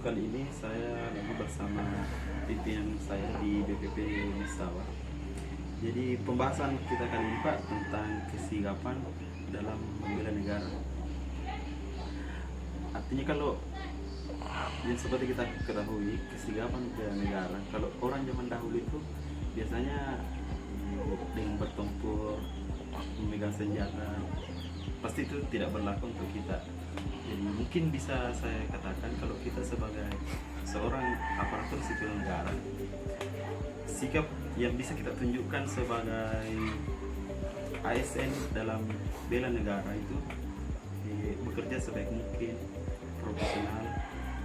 kali ini saya lagi bersama pimpinan saya di BPP Misawa. Jadi pembahasan kita kali ini Pak tentang kesigapan dalam membela negara. Artinya kalau yang seperti kita ketahui, kesigapan bela negara, kalau orang zaman dahulu itu biasanya dengan bertempur, memegang senjata, pasti itu tidak berlaku untuk kita. Jadi mungkin bisa saya katakan kalau kita sebagai seorang aparatur sipil negara, sikap yang bisa kita tunjukkan sebagai ASN dalam bela negara itu bekerja sebaik mungkin, profesional,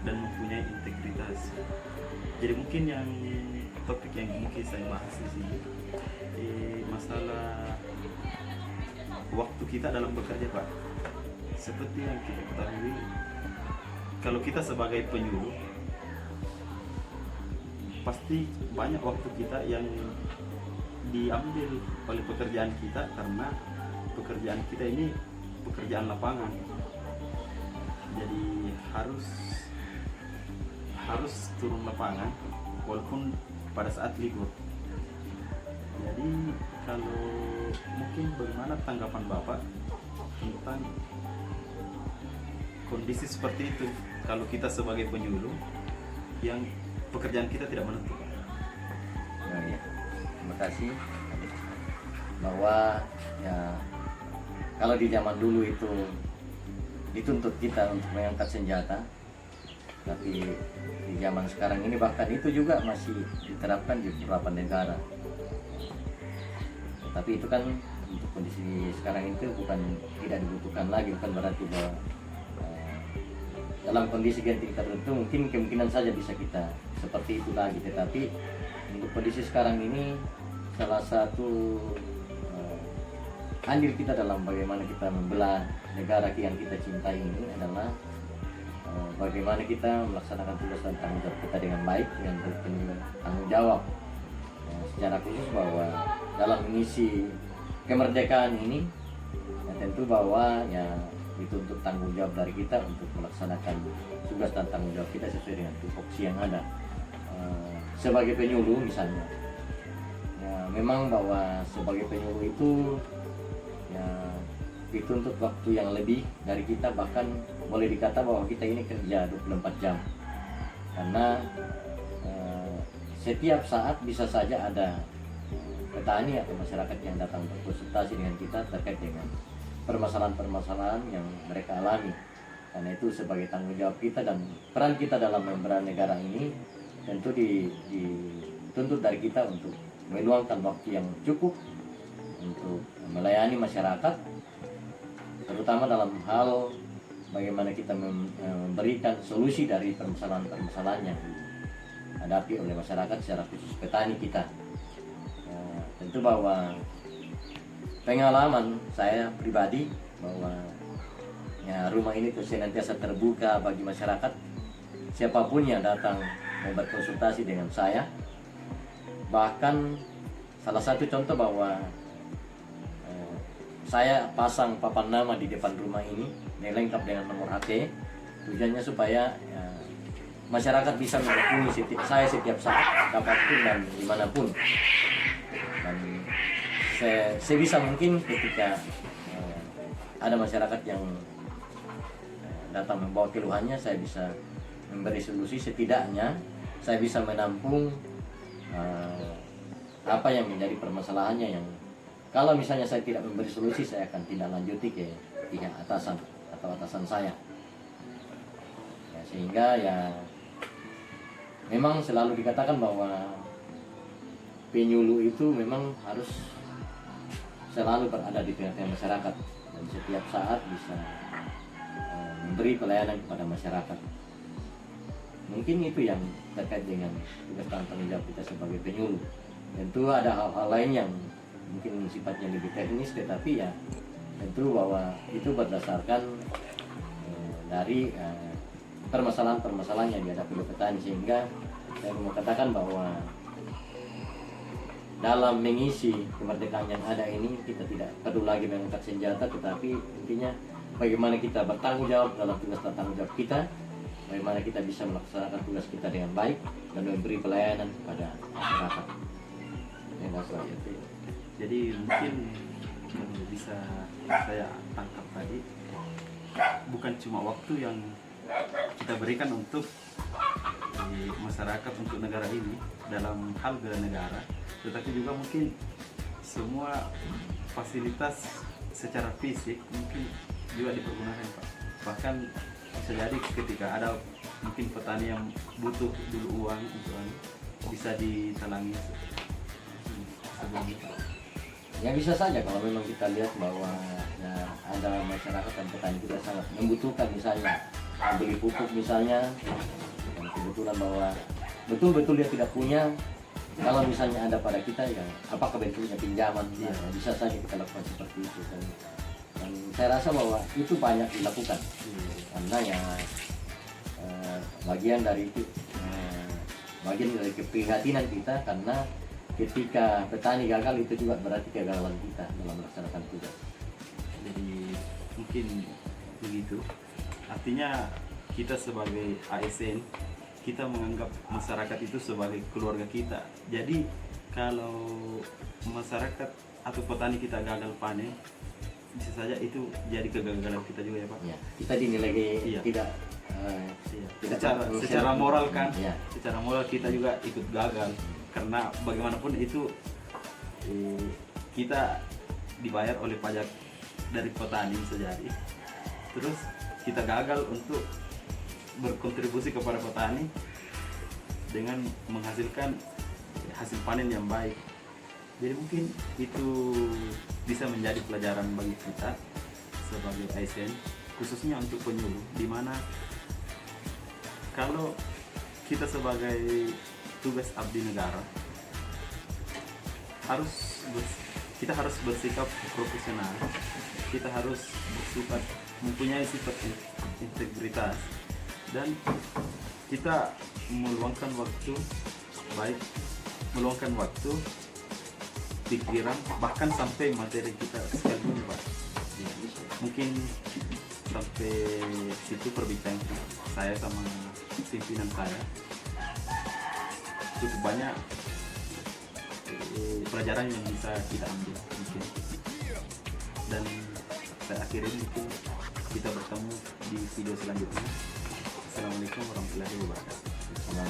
dan mempunyai integritas. Jadi mungkin yang topik yang mungkin saya bahas di sini masalah waktu kita dalam bekerja Pak. Seperti yang kita ketahui, kalau kita sebagai penyuluh, pasti banyak waktu kita yang diambil oleh pekerjaan kita karena pekerjaan kita ini pekerjaan lapangan. Jadi harus turun lapangan walaupun pada saat libur. Jadi kalau mungkin bagaimana tanggapan Bapak tentang kondisi seperti itu kalau kita sebagai penyuluh yang pekerjaan kita tidak menentukan? Nah, ya. Terima kasih. Bahwa ya kalau di zaman dulu itu dituntut kita untuk mengangkat senjata, tapi di zaman sekarang ini bahkan itu juga masih diterapkan di beberapa negara. Tapi itu kan untuk kondisi sekarang itu bukan tidak dibutuhkan lagi, bukan berarti bahwa dalam kondisi ganti tertentu mungkin kemungkinan saja bisa kita seperti itu lagi, tetapi untuk kondisi sekarang ini salah satu andil kita dalam bagaimana kita membela negara yang kita cintai ini adalah bagaimana kita melaksanakan tugas dan tanggung jawab kita dengan baik, dengan berpenuh tanggung jawab. Secara khusus bahwa dalam mengisi kemerdekaan ini ya tentu bahwa ya dituntut tanggung jawab dari kita untuk melaksanakan tugas dan tanggung jawab kita sesuai dengan tupoksi yang ada. Sebagai penyuluh misalnya, ya memang bahwa sebagai penyuluh itu ya dituntut waktu yang lebih dari kita, bahkan boleh dikata bahwa kita ini kerja 24 jam karena setiap saat bisa saja ada petani atau masyarakat yang datang berkonsultasi dengan kita terkait dengan permasalahan-permasalahan yang mereka alami. Karena itu sebagai tanggung jawab kita dan peran kita dalam membela negara ini tentu dituntut dari kita untuk meluangkan waktu yang cukup untuk melayani masyarakat, terutama dalam hal bagaimana kita memberikan solusi dari permasalahan-permasalahan yang dihadapi oleh masyarakat, secara khusus petani kita. Tentu bahwa pengalaman saya pribadi bahwa ya rumah ini tuh senantiasa terbuka bagi masyarakat, siapapun yang datang mau berkonsultasi dengan saya. Bahkan salah satu contoh bahwa saya pasang papan nama di depan rumah ini yang lengkap dengan nomor HP, tujuannya supaya ya, masyarakat bisa menghubungi saya setiap saat, kapanpun dan dimanapun. Dan sebisa mungkin ketika ada masyarakat yang datang membawa keluhannya, saya bisa memberi solusi. Setidaknya saya bisa menampung apa yang menjadi permasalahannya, yang kalau misalnya saya tidak memberi solusi, saya akan tindak lanjuti ke pihak atasan atau atasan saya ya, sehingga ya memang selalu dikatakan bahwa penyuluh itu memang harus selalu berada di tengah-tengah masyarakat dan setiap saat bisa memberi pelayanan kepada masyarakat. Mungkin itu yang terkait dengan tugas dan tanggung jawab kita sebagai penyuluh. Tentu ada hal-hal lain yang mungkin sifatnya lebih teknis, tetapi ya tentu bahwa itu berdasarkan dari permasalahan-permasalahan yang dihadapi oleh petani, sehingga saya mau katakan bahwa dalam mengisi kemerdekaan yang ada ini kita tidak perlu lagi mengangkat senjata, tetapi intinya bagaimana kita bertanggung jawab dalam tugas dan tanggung jawab kita bagaimana kita bisa melaksanakan tugas kita dengan baik dan memberi pelayanan kepada masyarakat. Yang saya itu. Jadi mungkin bisa saya tangkap tadi, bukan cuma waktu yang kita berikan untuk masyarakat, untuk negara ini dalam hal bela negara, tetapi juga mungkin semua fasilitas secara fisik mungkin juga dipergunakan, Pak. Bahkan bisa jadi ketika ada mungkin petani yang butuh dulu uang untuk bisa ditalangi sebelumnya. Ya bisa saja kalau memang kita lihat bahwa ya, ada masyarakat dan petani kita sangat membutuhkan, misalnya membeli pupuk misalnya, dan kebetulan bahwa betul-betul dia tidak punya, kalau misalnya ada pada kita ya apakah bentuknya pinjaman, ya, bisa saja kita lakukan seperti itu. Dan saya rasa bahwa itu banyak dilakukan karena ya bagian dari itu, bagian dari keprihatinan kita, karena ketika petani gagal itu juga berarti kegagalan kita dalam melaksanakan tugas. Jadi mungkin begitu. Artinya kita sebagai ASN, kita menganggap masyarakat itu sebagai keluarga kita. Jadi kalau masyarakat atau petani kita gagal panen, bisa saja itu jadi kegagalan kita juga ya Pak. Ya, kita dinilai Iya. tidak Secara moral kan, ya. secara moral kita juga ikut gagal, karena bagaimanapun itu kita dibayar oleh pajak dari petani sejadi, terus kita gagal untuk berkontribusi kepada petani dengan menghasilkan hasil panen yang baik. Jadi mungkin itu bisa menjadi pelajaran bagi kita sebagai ASN, khususnya untuk penyuluh, di mana kalau kita sebagai tugas abdi negara kita harus bersikap profesional, kita harus bersifat mempunyai sifat integritas, dan kita meluangkan waktu, meluangkan waktu, pikiran, bahkan sampai materi kita sekalipun Pak. Ya, mungkin sampai situ perbincangan saya sama pimpinan saya. Cukup banyak pelajaran yang bisa kita ambil mungkin. Dan saya akhiri, mungkin kita bertemu di video selanjutnya. Assalamualaikum warahmatullahi wabarakatuh. Sama.